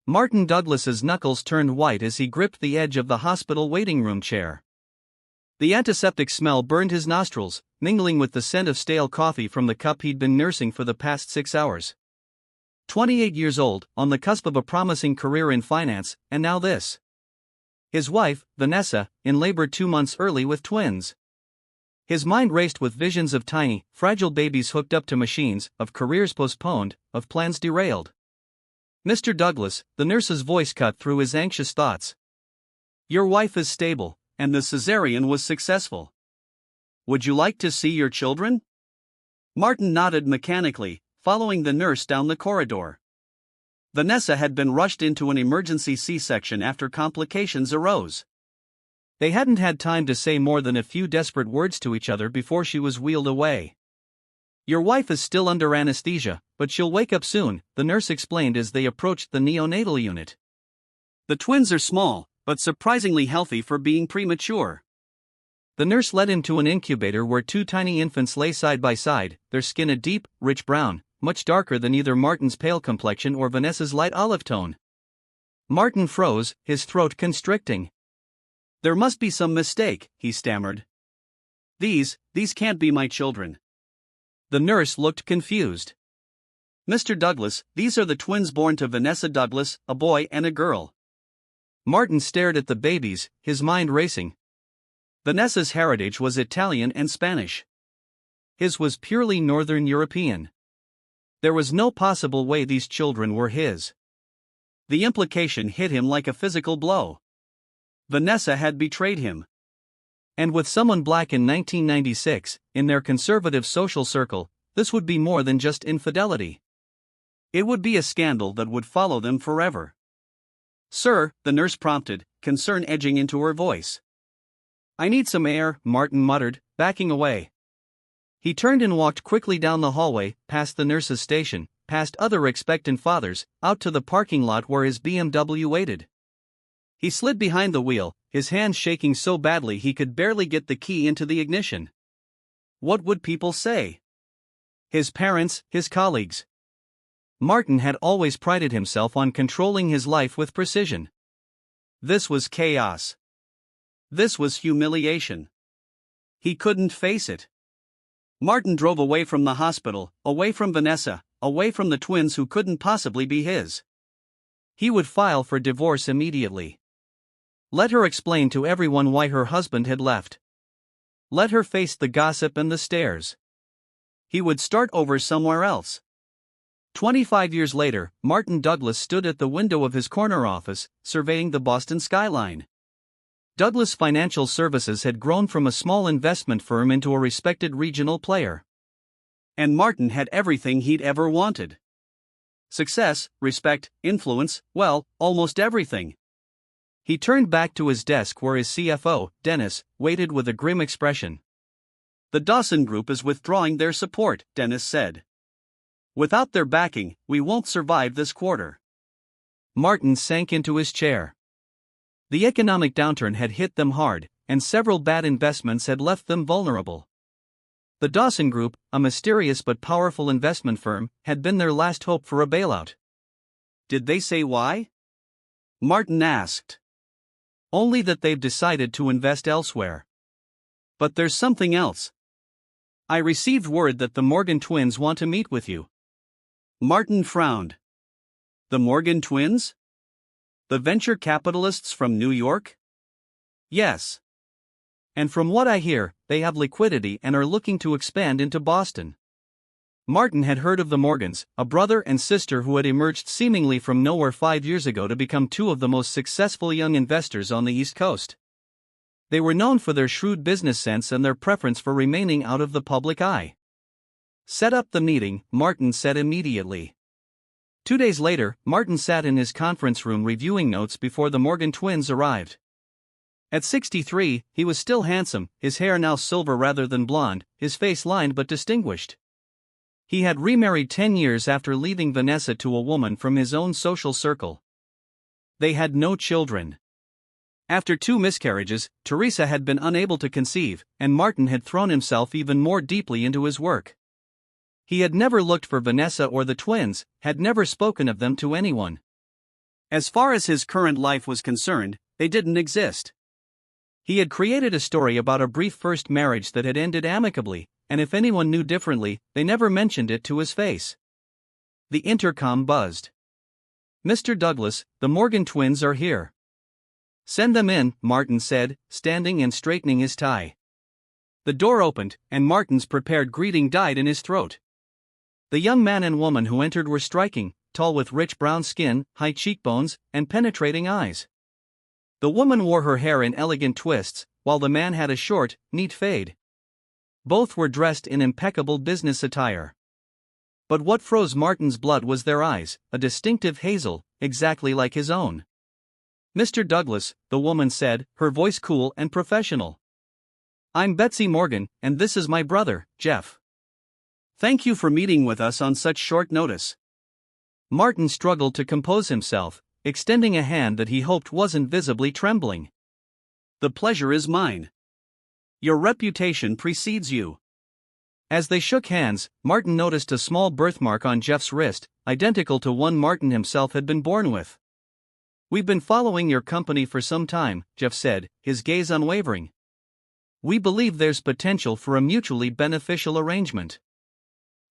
Martin Douglas's knuckles turned white as he gripped the edge of the hospital waiting room chair. The antiseptic smell burned his nostrils, mingling with the scent of stale coffee from the cup he'd been nursing for the past 6 hours. 28 years old, on the cusp of a promising career in finance, and now this. His wife, Vanessa, in labor 2 months early with twins. His mind raced with visions of tiny, fragile babies hooked up to machines, of careers postponed, of plans derailed. "Mr. Douglas," the nurse's voice cut through his anxious thoughts. "Your wife is stable, and the cesarean was successful. Would you like to see your children?" Martin nodded mechanically, following the nurse down the corridor. Vanessa had been rushed into an emergency C-section after complications arose. They hadn't had time to say more than a few desperate words to each other before she was wheeled away. "Your wife is still under anesthesia, but she'll wake up soon," the nurse explained as they approached the neonatal unit. "The twins are small, but surprisingly healthy for being premature." The nurse led him to an incubator where 2 tiny infants lay side by side, their skin a deep, rich brown, much darker than either Martin's pale complexion or Vanessa's light olive tone. Martin froze, his throat constricting. "There must be some mistake," he stammered. These can't be my children." The nurse looked confused. "Mr. Douglas, these are the twins born to Vanessa Douglas, a boy and a girl." Martin stared at the babies, his mind racing. Vanessa's heritage was Italian and Spanish. His was purely Northern European. There was no possible way these children were his. The implication hit him like a physical blow. Vanessa had betrayed him. And with someone black in 1996, in their conservative social circle, this would be more than just infidelity. It would be a scandal that would follow them forever. "Sir," the nurse prompted, concern edging into her voice. "I need some air," Martin muttered, backing away. He turned and walked quickly down the hallway, past the nurse's station, past other expectant fathers, out to the parking lot where his BMW waited. He slid behind the wheel, his hands shaking so badly he could barely get the key into the ignition. What would people say? His parents, his colleagues. Martin had always prided himself on controlling his life with precision. This was chaos. This was humiliation. He couldn't face it. Martin drove away from the hospital, away from Vanessa, away from the twins who couldn't possibly be his. He would file for divorce immediately. Let her explain to everyone why her husband had left. Let her face the gossip and the stares. He would start over somewhere else. 25 years later, Martin Douglas stood at the window of his corner office, surveying the Boston skyline. Douglas Financial Services had grown from a small investment firm into a respected regional player. And Martin had everything he'd ever wanted. Success, respect, influence, well, almost everything. He turned back to his desk where his CFO, Dennis, waited with a grim expression. "The Dawson Group is withdrawing their support," Dennis said. "Without their backing, we won't survive this quarter." Martin sank into his chair. The economic downturn had hit them hard, and several bad investments had left them vulnerable. The Dawson Group, a mysterious but powerful investment firm, had been their last hope for a bailout. "Did they say why?" Martin asked. "Only that they've decided to invest elsewhere." "But there's something else. I received word that the Morgan twins want to meet with you." Martin frowned. The Morgan twins? The venture capitalists from New York? Yes. And from what I hear, they have liquidity and are looking to expand into Boston. Martin had heard of the Morgans, a brother and sister who had emerged seemingly from nowhere 5 years ago to become 2 of the most successful young investors on the East Coast. They were known for their shrewd business sense and their preference for remaining out of the public eye. "Set up the meeting," Martin said immediately. 2 days later, Martin sat in his conference room reviewing notes before the Morgan twins arrived. At 63, he was still handsome, his hair now silver rather than blonde, his face lined but distinguished. He had remarried 10 years after leaving Vanessa to a woman from his own social circle. They had no children. After 2 miscarriages, Teresa had been unable to conceive, and Martin had thrown himself even more deeply into his work. He had never looked for Vanessa or the twins, had never spoken of them to anyone. As far as his current life was concerned, they didn't exist. He had created a story about a brief first marriage that had ended amicably, and if anyone knew differently, they never mentioned it to his face. The intercom buzzed. "Mr. Douglas, the Morgan twins are here." "Send them in," Martin said, standing and straightening his tie. The door opened, and Martin's prepared greeting died in his throat. The young man and woman who entered were striking, tall with rich brown skin, high cheekbones, and penetrating eyes. The woman wore her hair in elegant twists, while the man had a short, neat fade. Both were dressed in impeccable business attire. But what froze Martin's blood was their eyes, a distinctive hazel, exactly like his own. "Mr. Douglas," the woman said, her voice cool and professional. "I'm Betsy Morgan, and this is my brother, Jeff. Thank you for meeting with us on such short notice." Martin struggled to compose himself, extending a hand that he hoped wasn't visibly trembling. "The pleasure is mine. Your reputation precedes you." As they shook hands, Martin noticed a small birthmark on Jeff's wrist, identical to one Martin himself had been born with. "We've been following your company for some time," Jeff said, his gaze unwavering. "We believe there's potential for a mutually beneficial arrangement."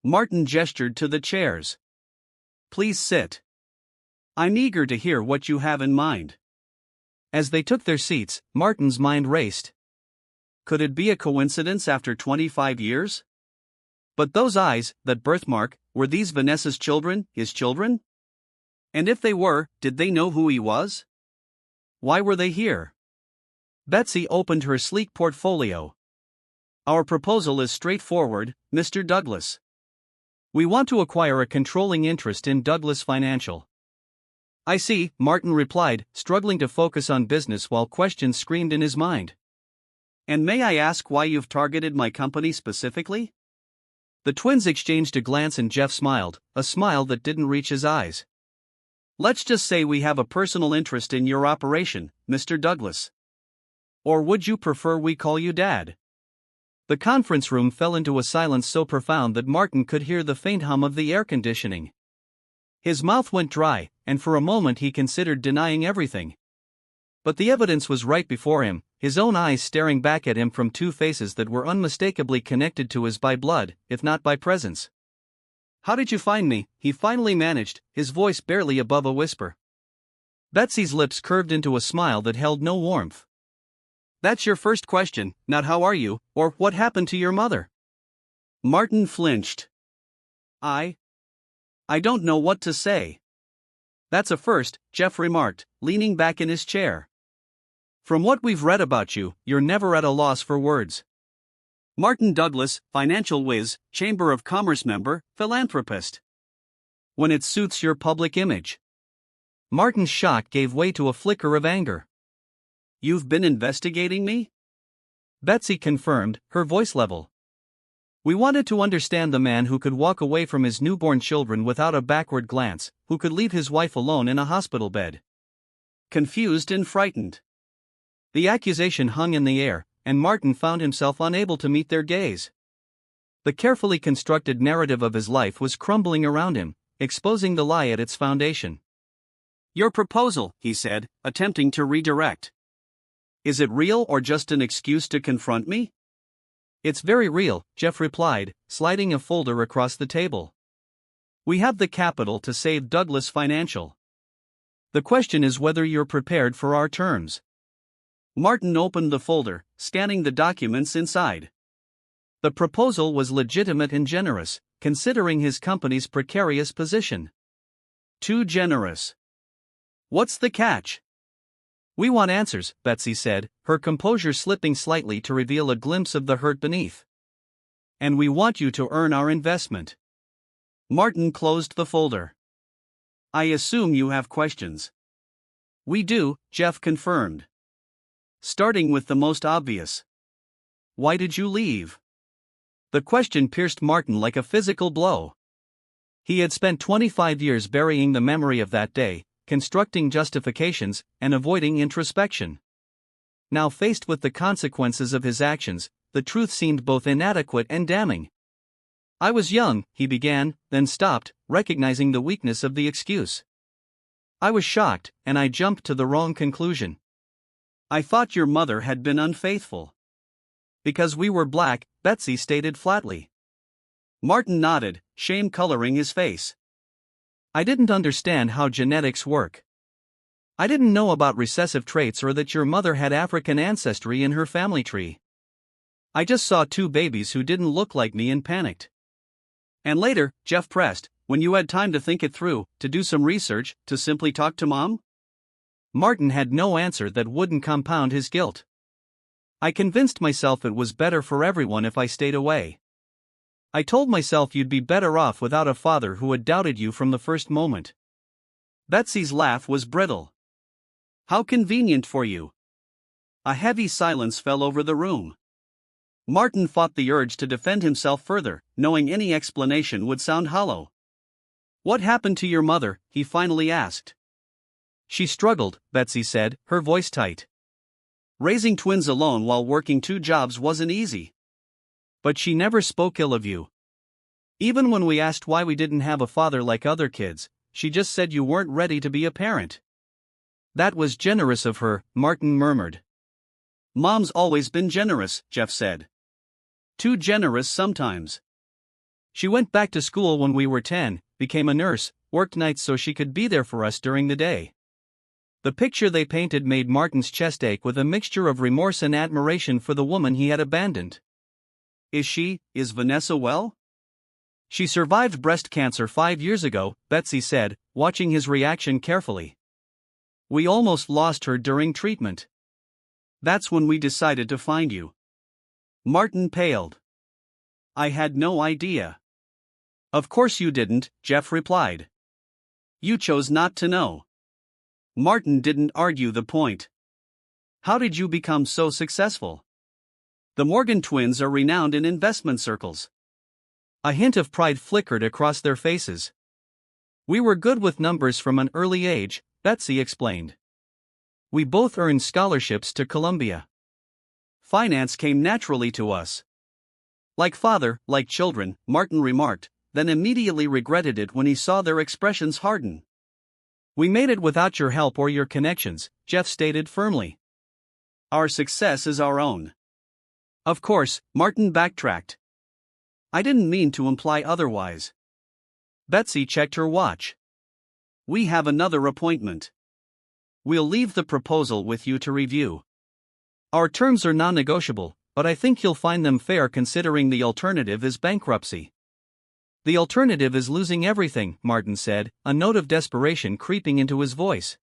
Martin gestured to the chairs. "Please sit. I'm eager to hear what you have in mind." As they took their seats, Martin's mind raced. Could it be a coincidence after 25 years? But those eyes, that birthmark, were these Vanessa's children, his children? And if they were, did they know who he was? Why were they here? Betsy opened her sleek portfolio. "Our proposal is straightforward, Mr. Douglas. We want to acquire a controlling interest in Douglas Financial." "I see," Martin replied, struggling to focus on business while questions screamed in his mind. "And may I ask why you've targeted my company specifically?" The twins exchanged a glance and Jeff smiled, a smile that didn't reach his eyes. "Let's just say we have a personal interest in your operation, Mr. Douglas. Or would you prefer we call you Dad?" The conference room fell into a silence so profound that Martin could hear the faint hum of the air conditioning. His mouth went dry, and for a moment he considered denying everything. But the evidence was right before him, his own eyes staring back at him from two faces that were unmistakably connected to his by blood, if not by presence. "How did you find me?" he finally managed, his voice barely above a whisper. Betsy's lips curved into a smile that held no warmth. "That's your first question, not how are you, or what happened to your mother." Martin flinched. I don't know what to say." "That's a first," Jeff remarked, leaning back in his chair. "From what we've read about you, you're never at a loss for words." Martin Douglas, financial whiz, Chamber of Commerce member, philanthropist. "When it suits your public image." Martin's shock gave way to a flicker of anger. "You've been investigating me?" Betsy confirmed, her voice level. "We wanted to understand the man who could walk away from his newborn children without a backward glance, who could leave his wife alone in a hospital bed." Confused and frightened. The accusation hung in the air, and Martin found himself unable to meet their gaze. The carefully constructed narrative of his life was crumbling around him, exposing the lie at its foundation. "Your proposal," he said, attempting to redirect. "Is it real or just an excuse to confront me?" "It's very real," Jeff replied, sliding a folder across the table. "We have the capital to save Douglas Financial. The question is whether you're prepared for our terms." Martin opened the folder, scanning the documents inside. The proposal was legitimate and generous, considering his company's precarious position. Too generous. "What's the catch?" "We want answers," Betsy said, her composure slipping slightly to reveal a glimpse of the hurt beneath. "And we want you to earn our investment." Martin closed the folder. "I assume you have questions." "We do," Jeff confirmed. Starting with the most obvious. Why did you leave? The question pierced Martin like a physical blow. He had spent 25 years burying the memory of that day, constructing justifications, and avoiding introspection. Now faced with the consequences of his actions, the truth seemed both inadequate and damning. "I was young," he began, then stopped, recognizing the weakness of the excuse. I was shocked, and I jumped to the wrong conclusion. I thought your mother had been unfaithful. Because we were black, Betsy stated flatly. Martin nodded, shame coloring his face. I didn't understand how genetics work. I didn't know about recessive traits or that your mother had African ancestry in her family tree. I just saw two babies who didn't look like me and panicked. And later, Jeff pressed, when you had time to think it through, to do some research, to simply talk to Mom? Martin had no answer that wouldn't compound his guilt. I convinced myself it was better for everyone if I stayed away. I told myself you'd be better off without a father who had doubted you from the first moment. Betsy's laugh was brittle. How convenient for you. A heavy silence fell over the room. Martin fought the urge to defend himself further, knowing any explanation would sound hollow. What happened to your mother? He finally asked. She struggled, Betsy said, her voice tight. Raising twins alone while working 2 jobs wasn't easy. But she never spoke ill of you. Even when we asked why we didn't have a father like other kids, she just said you weren't ready to be a parent. That was generous of her, Martin murmured. Mom's always been generous, Jeff said. Too generous sometimes. She went back to school when we were 10, became a nurse, worked nights so she could be there for us during the day. The picture they painted made Martin's chest ache with a mixture of remorse and admiration for the woman he had abandoned. Is Vanessa well? She survived breast cancer 5 years ago, Betsy said, watching his reaction carefully. We almost lost her during treatment. That's when we decided to find you. Martin paled. I had no idea. Of course you didn't, Jeff replied. You chose not to know. Martin didn't argue the point. How did you become so successful? The Morgan twins are renowned in investment circles. A hint of pride flickered across their faces. We were good with numbers from an early age, Betsy explained. We both earned scholarships to Columbia. Finance came naturally to us. Like father, like children, Martin remarked, then immediately regretted it when he saw their expressions harden. We made it without your help or your connections, Jeff stated firmly. Our success is our own. Of course, Martin backtracked. I didn't mean to imply otherwise. Betsy checked her watch. We have another appointment. We'll leave the proposal with you to review. Our terms are non-negotiable, but I think you'll find them fair considering the alternative is bankruptcy. The alternative is losing everything, Martin said, a note of desperation creeping into his voice.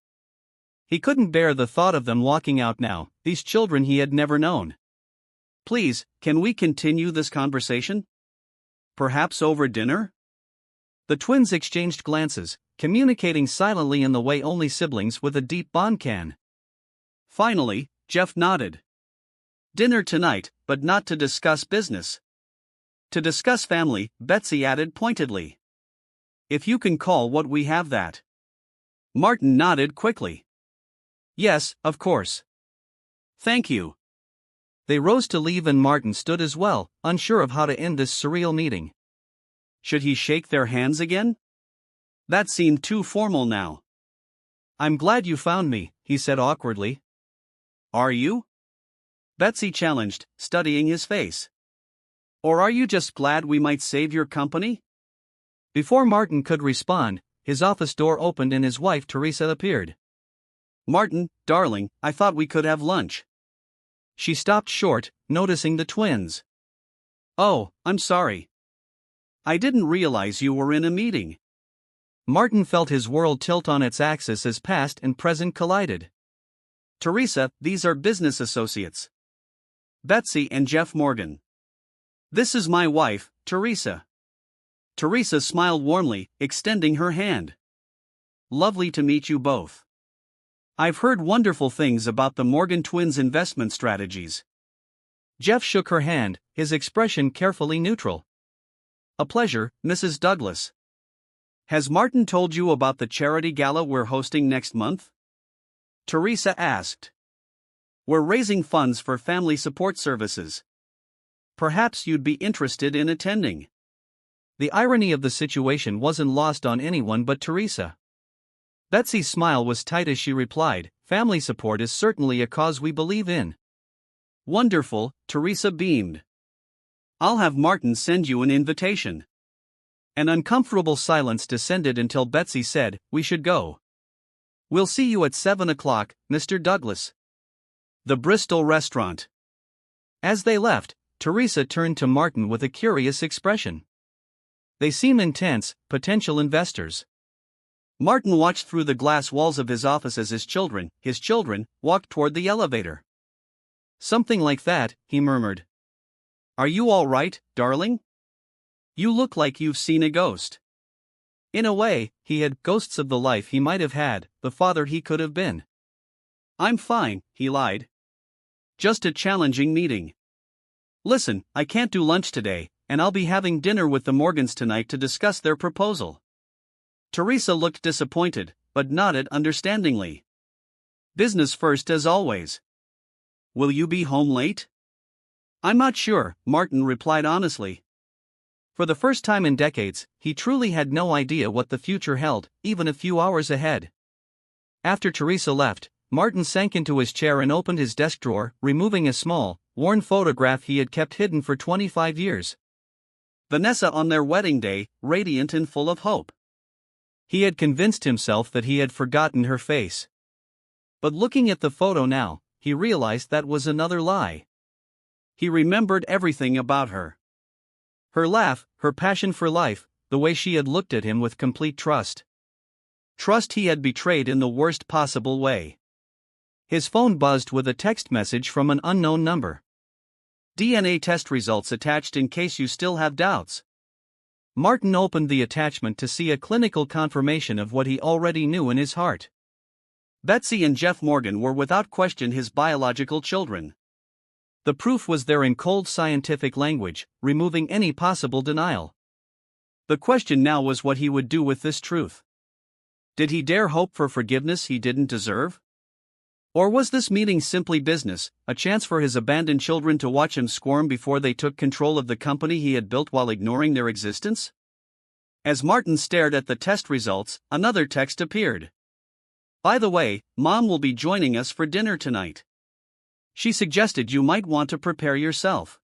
He couldn't bear the thought of them walking out now, these children he had never known. Please, can we continue this conversation? Perhaps over dinner? The twins exchanged glances, communicating silently in the way only siblings with a deep bond can. Finally, Jeff nodded. Dinner tonight, but not to discuss business. To discuss family, Betsy added pointedly. If you can call what we have that. Martin nodded quickly. Yes, of course. Thank you. They rose to leave and Martin stood as well, unsure of how to end this surreal meeting. Should he shake their hands again? That seemed too formal now. I'm glad you found me, he said awkwardly. Are you? Betsy challenged, studying his face. Or are you just glad we might save your company? Before Martin could respond, his office door opened and his wife Teresa appeared. Martin, darling, I thought we could have lunch. She stopped short, noticing the twins. Oh, I'm sorry. I didn't realize you were in a meeting. Martin felt his world tilt on its axis as past and present collided. Teresa, these are business associates. Betsy and Jeff Morgan. This is my wife, Teresa. Teresa smiled warmly, extending her hand. Lovely to meet you both. I've heard wonderful things about the Morgan twins' investment strategies. Jeff shook her hand, his expression carefully neutral. A pleasure, Mrs. Douglas. Has Martin told you about the charity gala we're hosting next month? Teresa asked. We're raising funds for family support services. Perhaps you'd be interested in attending. The irony of the situation wasn't lost on anyone but Teresa. Betsy's smile was tight as she replied, "Family support is certainly a cause we believe in." "Wonderful," Teresa beamed. "I'll have Martin send you an invitation." An uncomfortable silence descended until Betsy said, "We should go." "We'll see you at 7 o'clock, Mr. Douglas." The Bristol restaurant. As they left, Teresa turned to Martin with a curious expression. "They seem intense, potential investors." Martin watched through the glass walls of his office as his children, walked toward the elevator. "Something like that," he murmured. "Are you all right, darling? You look like you've seen a ghost." In a way, he had ghosts of the life he might have had, the father he could have been. "I'm fine," he lied. "Just a challenging meeting. Listen, I can't do lunch today, and I'll be having dinner with the Morgans tonight to discuss their proposal." Teresa looked disappointed, but nodded understandingly. "Business first as always. Will you be home late?" "I'm not sure," Martin replied honestly. For the first time in decades, he truly had no idea what the future held, even a few hours ahead. After Teresa left, Martin sank into his chair and opened his desk drawer, removing a small, worn photograph he had kept hidden for 25 years. Vanessa on their wedding day, radiant and full of hope. He had convinced himself that he had forgotten her face. But looking at the photo now, he realized that was another lie. He remembered everything about her. Her laugh, her passion for life, the way she had looked at him with complete trust. Trust he had betrayed in the worst possible way. His phone buzzed with a text message from an unknown number. "DNA test results attached in case you still have doubts." Martin opened the attachment to see a clinical confirmation of what he already knew in his heart. Betsy and Jeff Morgan were without question his biological children. The proof was there in cold scientific language, removing any possible denial. The question now was what he would do with this truth. Did he dare hope for forgiveness he didn't deserve? Or was this meeting simply business, a chance for his abandoned children to watch him squirm before they took control of the company he had built while ignoring their existence? As Martin stared at the test results, another text appeared. "By the way, Mom will be joining us for dinner tonight. She suggested you might want to prepare yourself."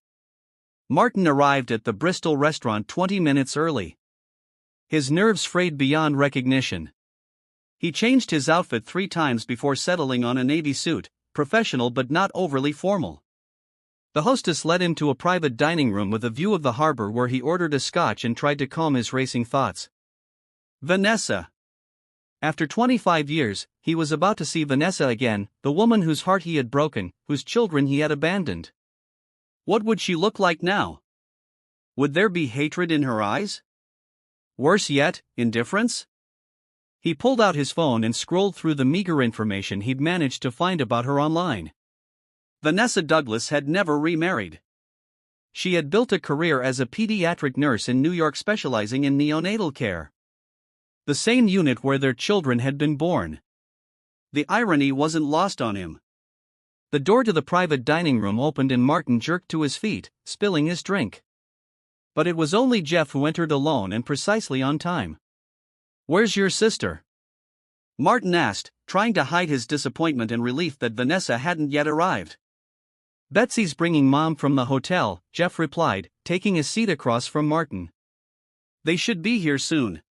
Martin arrived at the Bristol restaurant 20 minutes early. His nerves frayed beyond recognition. He changed his outfit 3 times before settling on a navy suit, professional but not overly formal. The hostess led him to a private dining room with a view of the harbor where he ordered a scotch and tried to calm his racing thoughts. Vanessa. After 25 years, he was about to see Vanessa again, the woman whose heart he had broken, whose children he had abandoned. What would she look like now? Would there be hatred in her eyes? Worse yet, indifference? He pulled out his phone and scrolled through the meager information he'd managed to find about her online. Vanessa Douglas had never remarried. She had built a career as a pediatric nurse in New York specializing in neonatal care. The same unit where their children had been born. The irony wasn't lost on him. The door to the private dining room opened and Martin jerked to his feet, spilling his drink. But it was only Jeff who entered alone and precisely on time. "Where's your sister?" Martin asked, trying to hide his disappointment and relief that Vanessa hadn't yet arrived. "Betsy's bringing Mom from the hotel," Jeff replied, taking a seat across from Martin. "They should be here soon."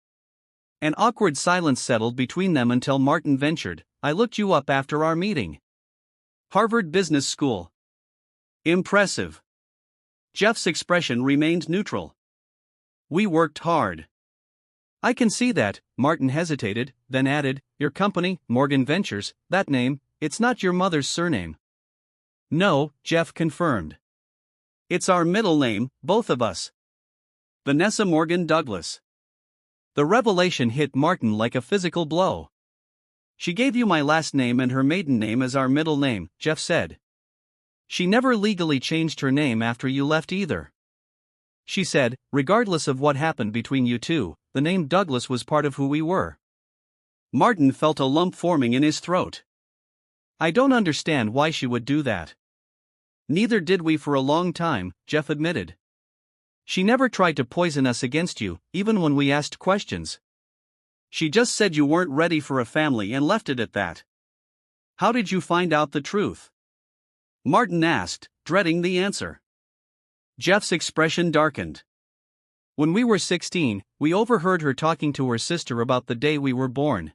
An awkward silence settled between them until Martin ventured, "I looked you up after our meeting." "Harvard Business School." "Impressive." Jeff's expression remained neutral. "We worked hard." "I can see that," Martin hesitated, then added, "Your company, Morgan Ventures, that name, it's not your mother's surname." "No," Jeff confirmed. "It's our middle name, both of us. Vanessa Morgan Douglas." The revelation hit Martin like a physical blow. "She gave you my last name and her maiden name as our middle name," Jeff said. "She never legally changed her name after you left either. She said, regardless of what happened between you two, the name Douglas was part of who we were." Martin felt a lump forming in his throat. "I don't understand why she would do that." "Neither did we for a long time," Jeff admitted. "She never tried to poison us against you, even when we asked questions." She just said you weren't ready for a family and left it at that. How did you find out the truth? Martin asked, dreading the answer. Jeff's expression darkened. When we were 16, we overheard her talking to her sister about the day we were born.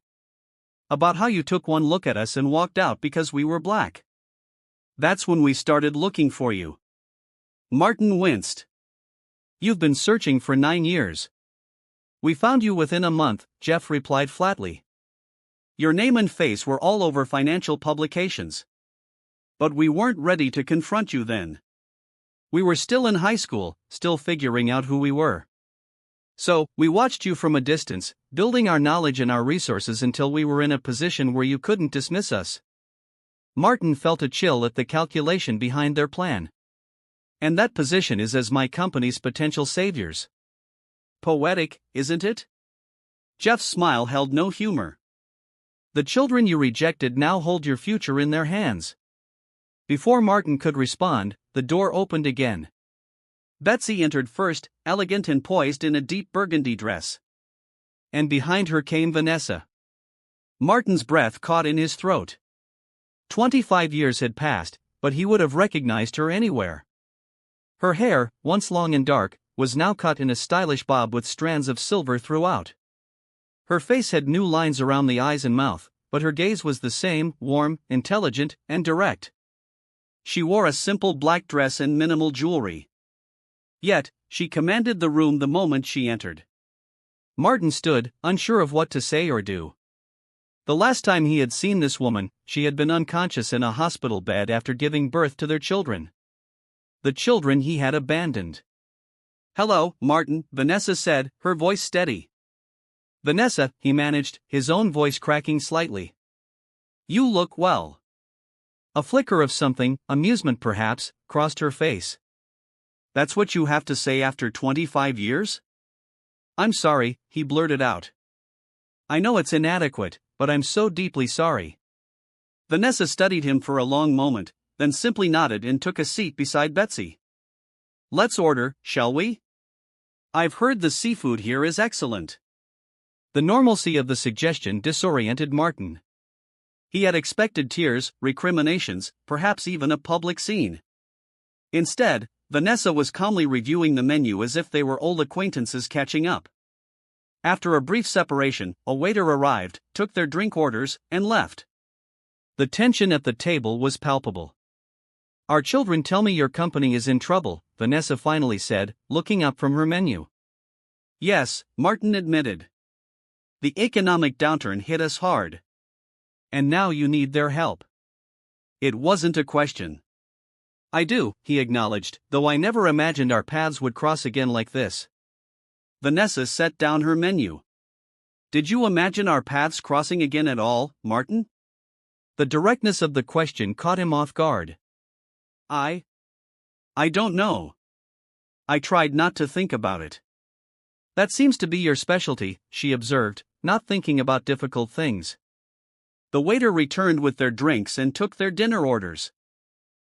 About how you took one look at us and walked out because we were black. That's when we started looking for you. Martin winced. You've been searching for 9 years. We found you within a month, Jeff replied flatly. Your name and face were all over financial publications. But we weren't ready to confront you then. We were still in high school, still figuring out who we were. So, we watched you from a distance, building our knowledge and our resources until we were in a position where you couldn't dismiss us. Martin felt a chill at the calculation behind their plan. And that position is as my company's potential saviors. Poetic, isn't it? Jeff's smile held no humor. The children you rejected now hold your future in their hands. Before Martin could respond, the door opened again. Betsy entered first, elegant and poised in a deep burgundy dress. And behind her came Vanessa. Martin's breath caught in his throat. 25 years had passed, but he would have recognized her anywhere. Her hair, once long and dark, was now cut in a stylish bob with strands of silver throughout. Her face had new lines around the eyes and mouth, but her gaze was the same, warm, intelligent, and direct. She wore a simple black dress and minimal jewelry. Yet, she commanded the room the moment she entered. Martin stood, unsure of what to say or do. The last time he had seen this woman, she had been unconscious in a hospital bed after giving birth to their children. The children he had abandoned. "Hello, Martin," Vanessa said, her voice steady. "Vanessa," he managed, his own voice cracking slightly. "You look well." A flicker of something, amusement perhaps, crossed her face. "That's what you have to say after 25 years? I'm sorry," he blurted out. "I know it's inadequate, but I'm so deeply sorry." Vanessa studied him for a long moment, then simply nodded and took a seat beside Betsy. "Let's order, shall we? I've heard the seafood here is excellent." The normalcy of the suggestion disoriented Martin. He had expected tears, recriminations, perhaps even a public scene. Instead, Vanessa was calmly reviewing the menu as if they were old acquaintances catching up. After a brief separation, a waiter arrived, took their drink orders, and left. The tension at the table was palpable. "Our children tell me your company is in trouble," Vanessa finally said, looking up from her menu. "Yes," Martin admitted. "The economic downturn hit us hard. And now you need their help." It wasn't a question. "I do," he acknowledged, "though I never imagined our paths would cross again like this." Vanessa set down her menu. "Did you imagine our paths crossing again at all, Martin?" The directness of the question caught him off guard. I don't know. I tried not to think about it." "That seems to be your specialty," she observed, not thinking about difficult things. The waiter returned with their drinks and took their dinner orders.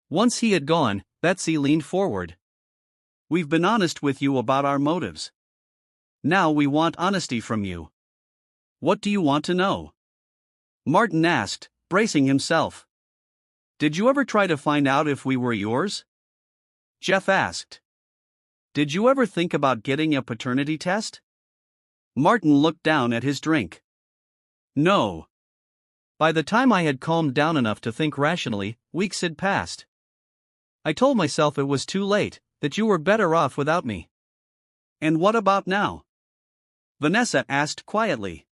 Once he had gone, Betsy leaned forward. "We've been honest with you about our motives. Now we want honesty from you. What do you want to know?" Martin asked, bracing himself. "Did you ever try to find out if we were yours?" Jeff asked. "Did you ever think about getting a paternity test?" Martin looked down at his drink. "No." By the time I had calmed down enough to think rationally, weeks had passed. I told myself it was too late, that you were better off without me. "And what about now?" Vanessa asked quietly.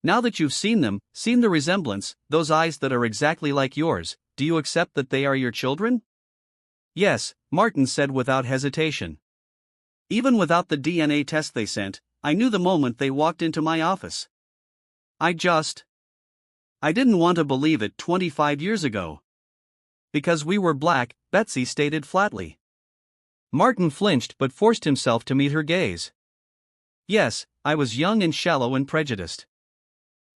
"Now that you've seen them, seen the resemblance, those eyes that are exactly like yours, do you accept that they are your children?" "Yes," Martin said without hesitation. "Even without the DNA test they sent, I knew the moment they walked into my office. I didn't want to believe it 25 years ago." "Because we were black," Betsy stated flatly. Martin flinched but forced himself to meet her gaze. "Yes, I was young and shallow and prejudiced.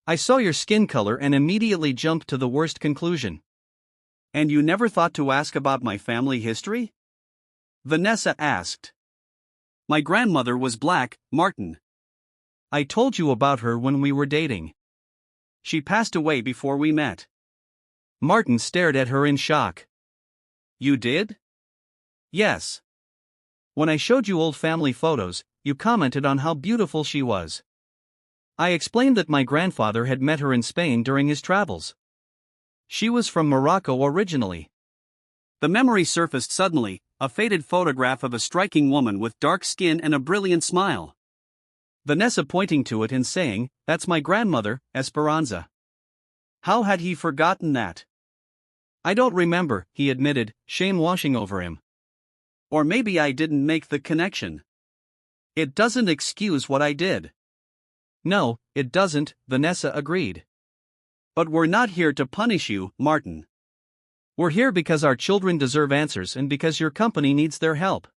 I saw your skin color and immediately jumped to the worst conclusion." "And you never thought to ask about my family history?" Vanessa asked. "My grandmother was black, Martin." I told you about her when we were dating. She passed away before we met. Martin stared at her in shock. You did? Yes. When I showed you old family photos, you commented on how beautiful she was. I explained that my grandfather had met her in Spain during his travels. She was from Morocco originally. The memory surfaced suddenly, a faded photograph of a striking woman with dark skin and a brilliant smile. Vanessa pointing to it and saying, "That's my grandmother, Esperanza." How had he forgotten that? I don't remember, he admitted, shame washing over him. Or maybe I didn't make the connection. It doesn't excuse what I did. No, it doesn't, Vanessa agreed. But we're not here to punish you, Martin. We're here because our children deserve answers and because your company needs their help.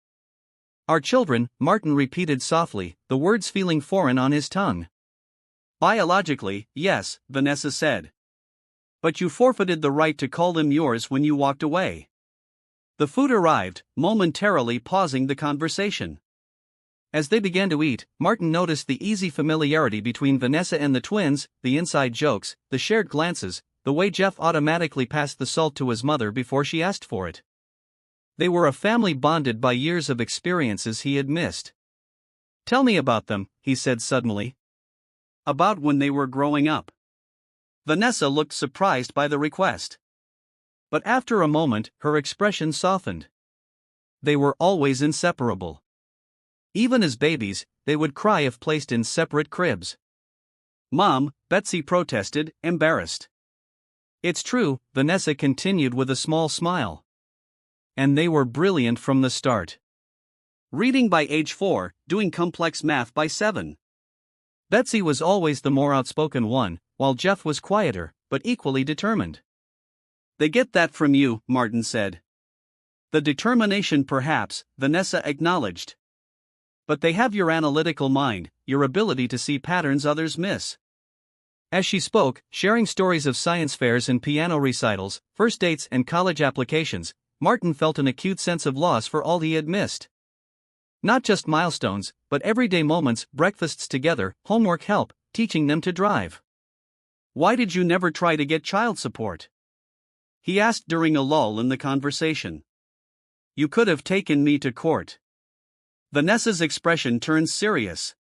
Our children, Martin repeated softly, the words feeling foreign on his tongue. Biologically, yes, Vanessa said. But you forfeited the right to call them yours when you walked away. The food arrived, momentarily pausing the conversation. As they began to eat, Martin noticed the easy familiarity between Vanessa and the twins, the inside jokes, the shared glances, the way Jeff automatically passed the salt to his mother before she asked for it. They were a family bonded by years of experiences he had missed. "Tell me about them," he said suddenly. About when they were growing up. Vanessa looked surprised by the request. But after a moment, her expression softened. They were always inseparable. Even as babies, they would cry if placed in separate cribs. "Mom," Betsy protested, embarrassed. "It's true," Vanessa continued with a small smile. "And they were brilliant from the start. Reading by age 4, doing complex math by 7. Betsy was always the more outspoken one, while Jeff was quieter, but equally determined." They get that from you, Martin said. The determination perhaps, Vanessa acknowledged. But they have your analytical mind, your ability to see patterns others miss. As she spoke, sharing stories of science fairs and piano recitals, first dates and college applications, Martin felt an acute sense of loss for all he had missed. Not just milestones, but everyday moments, breakfasts together, homework help, teaching them to drive. "Why did you never try to get child support?" he asked during a lull in the conversation. "You could have taken me to court." Vanessa's expression turned serious.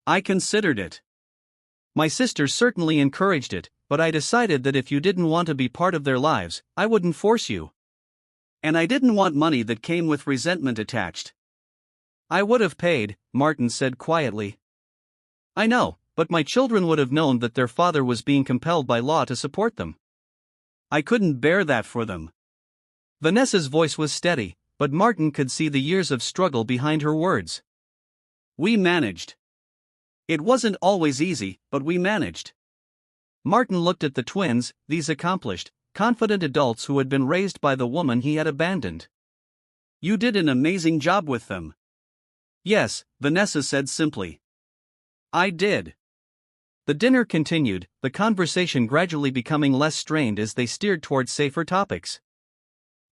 "I considered it. My sister certainly encouraged it, but I decided that if you didn't want to be part of their lives, I wouldn't force you. And I didn't want money that came with resentment attached." "I would have paid," Martin said quietly. "I know, but my children would have known that their father was being compelled by law to support them. I couldn't bear that for them." Vanessa's voice was steady, but Martin could see the years of struggle behind her words. "We managed. It wasn't always easy, but we managed." Martin looked at the twins, these accomplished, confident adults who had been raised by the woman he had abandoned. "You did an amazing job with them." "Yes," Vanessa said simply. "I did." The dinner continued, the conversation gradually becoming less strained as they steered towards safer topics.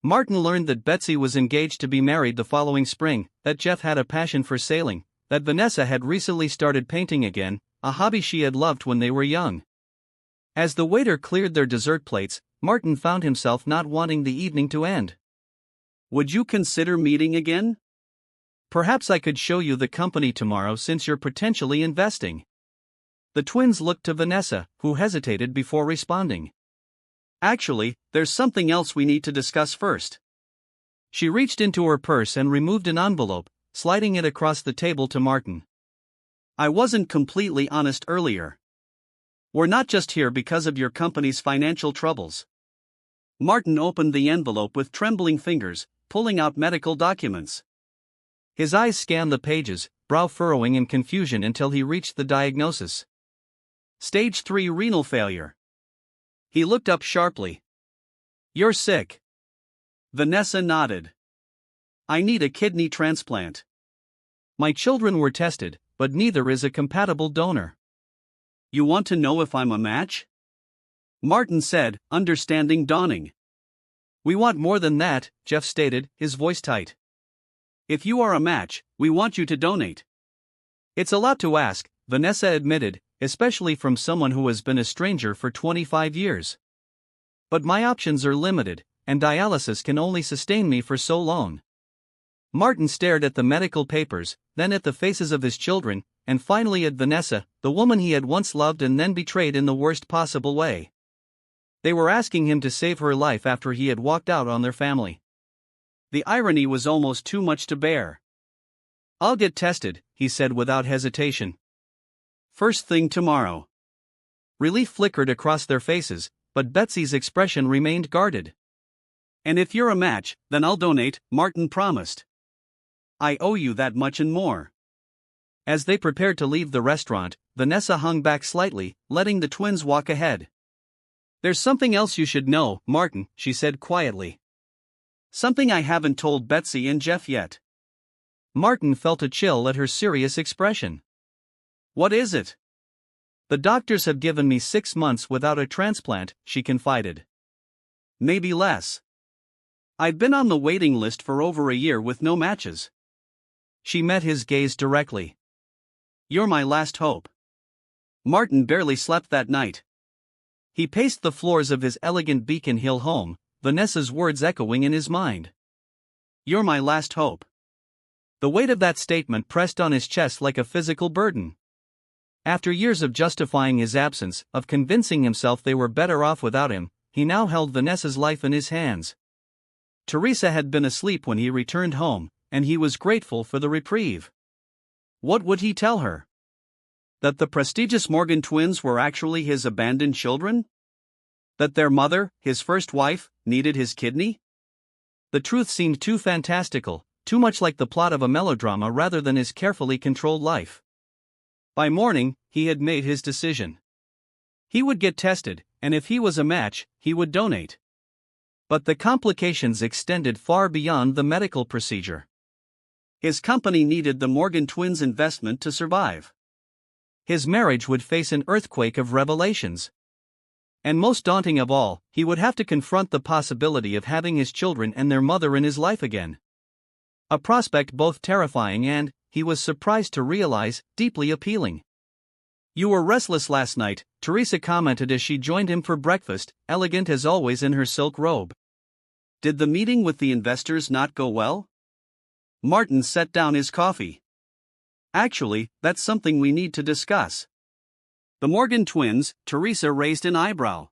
Martin learned that Betsy was engaged to be married the following spring, that Jeff had a passion for sailing, that Vanessa had recently started painting again, a hobby she had loved when they were young. As the waiter cleared their dessert plates, Martin found himself not wanting the evening to end. "Would you consider meeting again? Perhaps I could show you the company tomorrow since you're potentially investing." The twins looked to Vanessa, who hesitated before responding. "Actually, there's something else we need to discuss first." She reached into her purse and removed an envelope, sliding it across the table to Martin. "I wasn't completely honest earlier. We're not just here because of your company's financial troubles." Martin opened the envelope with trembling fingers, pulling out medical documents. His eyes scanned the pages, brow furrowing in confusion until he reached the diagnosis. Stage 3 renal failure. He looked up sharply. "You're sick." Vanessa nodded. "I need a kidney transplant." "My children were tested, but neither is a compatible donor." "You want to know if I'm a match?" Martin said, understanding dawning. "We want more than that," Jeff stated, his voice tight. "If you are a match, we want you to donate." "It's a lot to ask," Vanessa admitted, especially from someone who has been a stranger for 25 years. But my options are limited, and dialysis can only sustain me for so long. Martin stared at the medical papers, then at the faces of his children, and finally at Vanessa, the woman he had once loved and then betrayed in the worst possible way. They were asking him to save her life after he had walked out on their family. The irony was almost too much to bear. "I'll get tested," he said without hesitation. "First thing tomorrow." Relief flickered across their faces, but Betsy's expression remained guarded. "And if you're a match, then I'll donate," Martin promised. "I owe you that much and more." As they prepared to leave the restaurant, Vanessa hung back slightly, letting the twins walk ahead. "There's something else you should know, Martin," she said quietly. "Something I haven't told Betsy and Jeff yet." Martin felt a chill at her serious expression. "What is it?" "The doctors have given me 6 months without a transplant," she confided. "Maybe less. I've been on the waiting list for over a year with no matches." She met his gaze directly. "You're my last hope." Martin barely slept that night. He paced the floors of his elegant Beacon Hill home, Vanessa's words echoing in his mind. "You're my last hope." The weight of that statement pressed on his chest like a physical burden. After years of justifying his absence, of convincing himself they were better off without him, he now held Vanessa's life in his hands. Teresa had been asleep when he returned home, and he was grateful for the reprieve. What would he tell her? That the prestigious Morgan twins were actually his abandoned children? That their mother, his first wife, needed his kidney? The truth seemed too fantastical, too much like the plot of a melodrama rather than his carefully controlled life. By morning, he had made his decision. He would get tested, and if he was a match, he would donate. But the complications extended far beyond the medical procedure. His company needed the Morgan twins' investment to survive. His marriage would face an earthquake of revelations. And most daunting of all, he would have to confront the possibility of having his children and their mother in his life again. A prospect both terrifying and, he was surprised to realize, deeply appealing. "You were restless last night," Teresa commented as she joined him for breakfast, elegant as always in her silk robe. "Did the meeting with the investors not go well?" Martin set down his coffee. "Actually, that's something we need to discuss." "The Morgan twins," Teresa raised an eyebrow.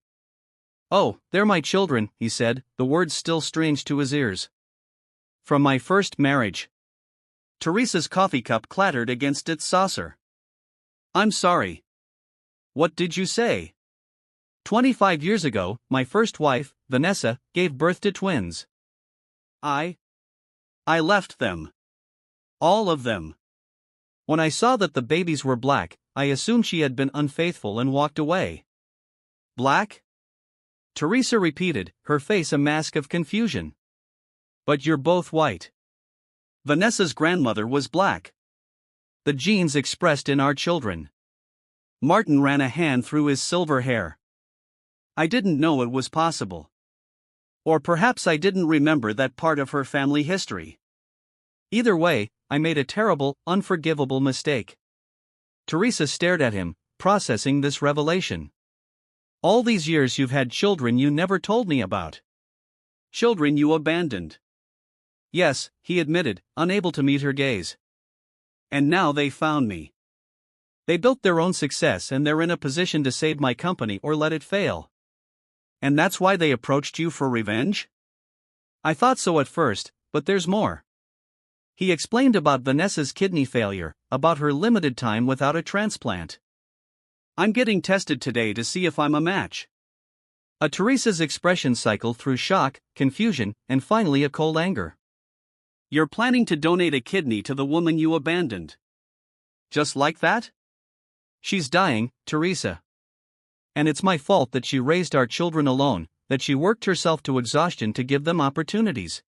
"Oh, they're my children," he said, the words still strange to his ears. "From my first marriage." Teresa's coffee cup clattered against its saucer. "I'm sorry." "What did you say?" 25 years ago, my first wife, Vanessa, gave birth to twins. I left them. All of them. When I saw that the babies were black, I assumed she had been unfaithful and walked away." "Black?" Teresa repeated, her face a mask of confusion. "But you're both white." "Vanessa's grandmother was black." "The genes expressed in our children." Martin ran a hand through his silver hair. "I didn't know it was possible. Or perhaps I didn't remember that part of her family history. Either way, I made a terrible, unforgivable mistake." Teresa stared at him, processing this revelation. "All these years you've had children you never told me about." "Children you abandoned." "Yes," he admitted, unable to meet her gaze. "And now they found me. They built their own success and they're in a position to save my company or let it fail." "And that's why they approached you for revenge?" "I thought so at first, but there's more." He explained about Vanessa's kidney failure, about her limited time without a transplant. "I'm getting tested today to see if I'm a match." Teresa's expression cycled through shock, confusion, and finally a cold anger. "You're planning to donate a kidney to the woman you abandoned? Just like that?" "She's dying, Teresa. And it's my fault that she raised our children alone, that she worked herself to exhaustion to give them opportunities."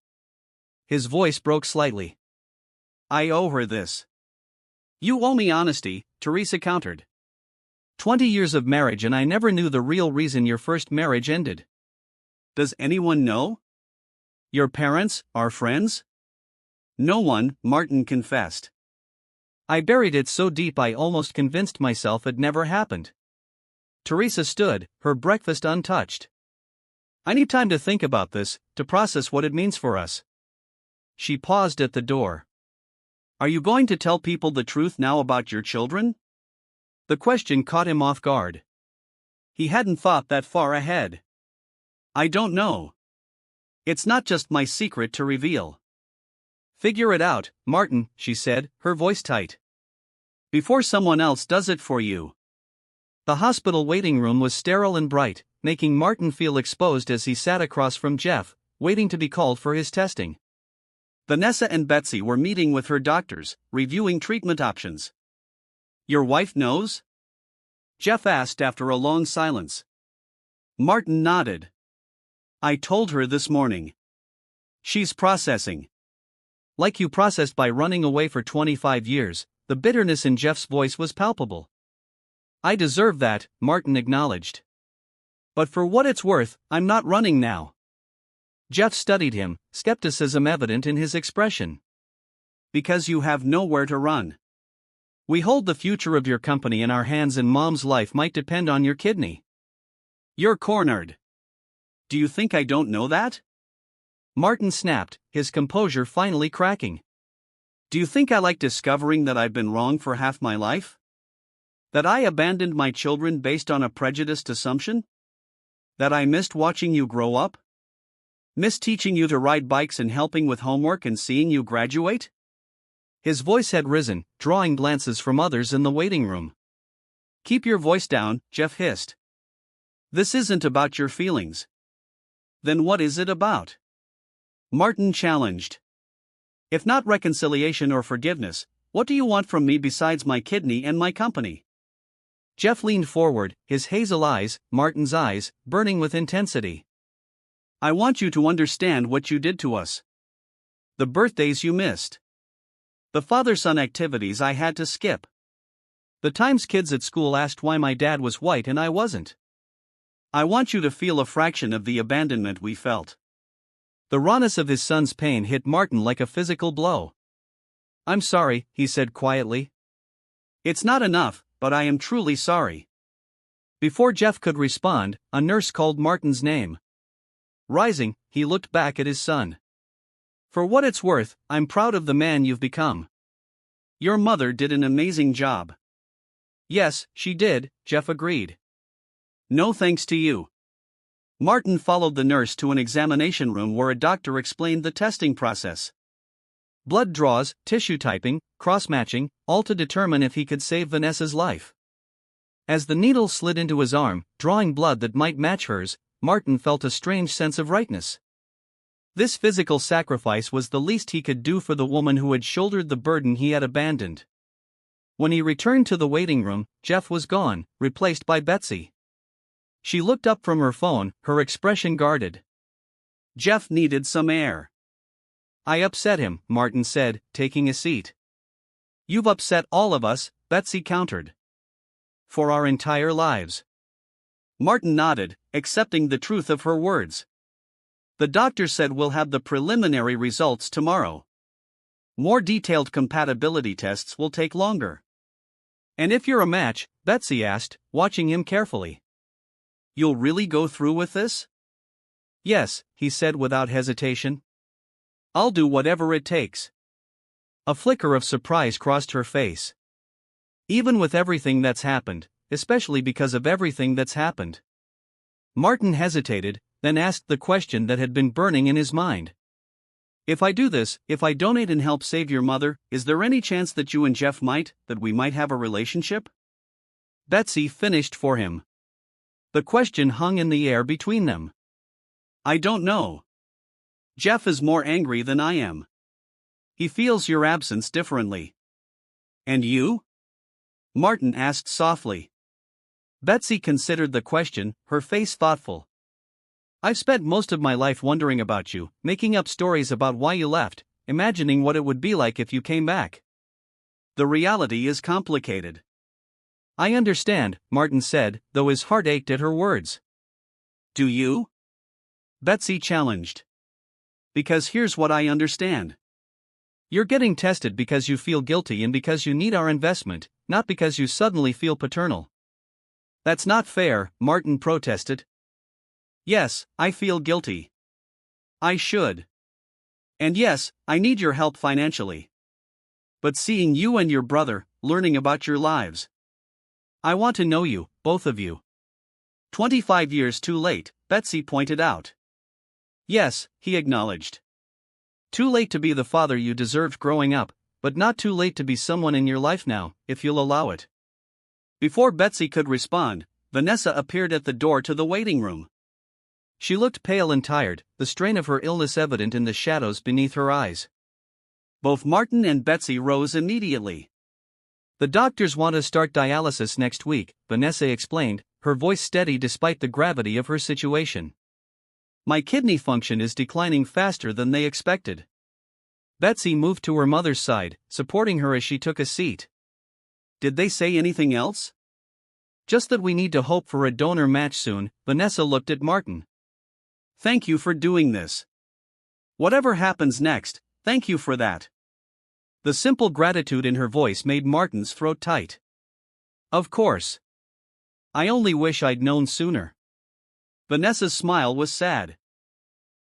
His voice broke slightly. "I owe her this." "You owe me honesty," Teresa countered. 20 years of marriage and I never knew the real reason your first marriage ended." "Does anyone know?" "Your parents, our friends?" "No one," Martin confessed. I buried it so deep I almost convinced myself it never happened. Teresa stood, her breakfast untouched. I need time to think about this, to process what it means for us. She paused at the door. Are you going to tell people the truth now about your children? The question caught him off guard. He hadn't thought that far ahead. I don't know. It's not just my secret to reveal. Figure it out, Martin, she said, her voice tight. Before someone else does it for you. The hospital waiting room was sterile and bright, making Martin feel exposed as he sat across from Jeff, waiting to be called for his testing. Vanessa and Betsy were meeting with her doctors, reviewing treatment options. Your wife knows? Jeff asked after a long silence. Martin nodded. I told her this morning. She's processing. Like you processed by running away for 25 years, the bitterness in Jeff's voice was palpable. I deserve that, Martin acknowledged. But for what it's worth, I'm not running now. Jeff studied him, skepticism evident in his expression. Because you have nowhere to run. We hold the future of your company in our hands and Mom's life might depend on your kidney. You're cornered. Do you think I don't know that? Martin snapped, his composure finally cracking. Do you think I like discovering that I've been wrong for half my life? That I abandoned my children based on a prejudiced assumption? That I missed watching you grow up? Missed teaching you to ride bikes and helping with homework and seeing you graduate? His voice had risen, drawing glances from others in the waiting room. Keep your voice down, Jeff hissed. This isn't about your feelings. Then what is it about? Martin challenged. If not reconciliation or forgiveness, what do you want from me besides my kidney and my company? Jeff leaned forward, his hazel eyes, Martin's eyes, burning with intensity. I want you to understand what you did to us. The birthdays you missed. The father-son activities I had to skip. The times kids at school asked why my dad was white and I wasn't. I want you to feel a fraction of the abandonment we felt. The rawness of his son's pain hit Martin like a physical blow. I'm sorry, he said quietly. It's not enough, but I am truly sorry. Before Jeff could respond, a nurse called Martin's name. Rising, he looked back at his son. For what it's worth, I'm proud of the man you've become. Your mother did an amazing job. Yes, she did, Jeff agreed. No thanks to you. Martin followed the nurse to an examination room where a doctor explained the testing process. Blood draws, tissue typing, cross-matching, all to determine if he could save Vanessa's life. As the needle slid into his arm, drawing blood that might match hers, Martin felt a strange sense of rightness. This physical sacrifice was the least he could do for the woman who had shouldered the burden he had abandoned. When he returned to the waiting room, Jeff was gone, replaced by Betsy. She looked up from her phone, her expression guarded. Jeff needed some air. I upset him, Martin said, taking a seat. You've upset all of us, Betsy countered. For our entire lives. Martin nodded, accepting the truth of her words. The doctor said we'll have the preliminary results tomorrow. More detailed compatibility tests will take longer. And if you're a match, Betsy asked, watching him carefully. You'll really go through with this? Yes, he said without hesitation. I'll do whatever it takes. A flicker of surprise crossed her face. Even with everything that's happened, especially because of everything that's happened. Martin hesitated, then asked the question that had been burning in his mind. If I do this, if I donate and help save your mother, is there any chance that you and Jeff that we might have a relationship? Betsy finished for him. The question hung in the air between them. I don't know. Jeff is more angry than I am. He feels your absence differently. And you? Martin asked softly. Betsy considered the question, her face thoughtful. I've spent most of my life wondering about you, making up stories about why you left, imagining what it would be like if you came back. The reality is complicated. I understand, Martin said, though his heart ached at her words. Do you? Betsy challenged. Because here's what I understand. You're getting tested because you feel guilty and because you need our investment, not because you suddenly feel paternal. That's not fair, Martin protested. Yes, I feel guilty. I should. And yes, I need your help financially. But seeing you and your brother, learning about your lives. I want to know you, both of you. 25 years too late, Betsy pointed out. Yes, he acknowledged. Too late to be the father you deserved growing up, but not too late to be someone in your life now, if you'll allow it. Before Betsy could respond, Vanessa appeared at the door to the waiting room. She looked pale and tired, the strain of her illness evident in the shadows beneath her eyes. Both Martin and Betsy rose immediately. The doctors want to start dialysis next week, Vanessa explained, her voice steady despite the gravity of her situation. My kidney function is declining faster than they expected. Betsy moved to her mother's side, supporting her as she took a seat. Did they say anything else? Just that we need to hope for a donor match soon, Vanessa looked at Martin. Thank you for doing this. Whatever happens next, thank you for that. The simple gratitude in her voice made Martin's throat tight. Of course. I only wish I'd known sooner. Vanessa's smile was sad.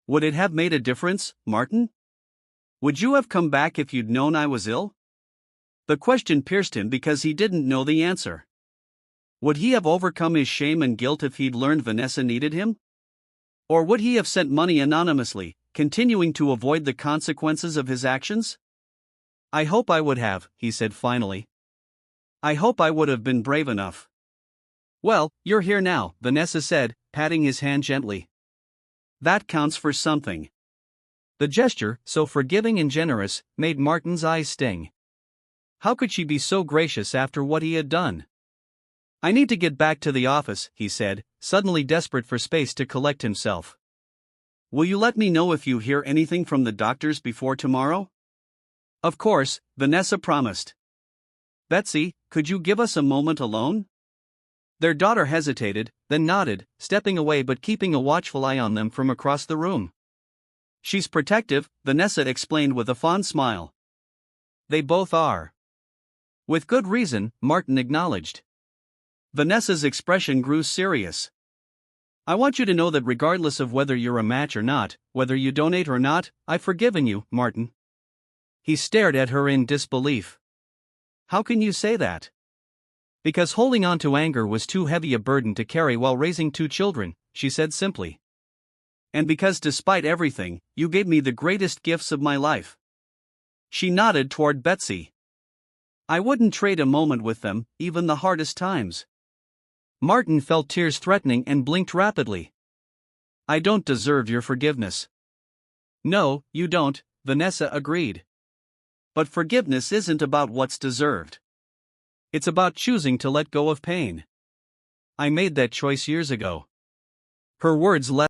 Would it have made a difference, Martin? Would you have come back if you'd known I was ill? The question pierced him because he didn't know the answer. Would he have overcome his shame and guilt if he'd learned Vanessa needed him? Or would he have sent money anonymously, continuing to avoid the consequences of his actions? I hope I would have, he said finally. I hope I would have been brave enough. Well, you're here now, Vanessa said, patting his hand gently. That counts for something. The gesture, so forgiving and generous, made Martin's eyes sting. How could she be so gracious after what he had done? I need to get back to the office, he said, suddenly desperate for space to collect himself. Will you let me know if you hear anything from the doctors before tomorrow? Of course, Vanessa promised. Betsy, could you give us a moment alone? Their daughter hesitated, then nodded, stepping away but keeping a watchful eye on them from across the room. She's protective, Vanessa explained with a fond smile. They both are. With good reason, Martin acknowledged. Vanessa's expression grew serious. I want you to know that regardless of whether you're a match or not, whether you donate or not, I've forgiven you, Martin. He stared at her in disbelief. How can you say that? Because holding on to anger was too heavy a burden to carry while raising 2 children, she said simply. And because despite everything, you gave me the greatest gifts of my life. She nodded toward Betsy. I wouldn't trade a moment with them, even the hardest times. Martin felt tears threatening and blinked rapidly. I don't deserve your forgiveness. No, you don't, Vanessa agreed. But forgiveness isn't about what's deserved. It's about choosing to let go of pain. I made that choice years ago. Her words left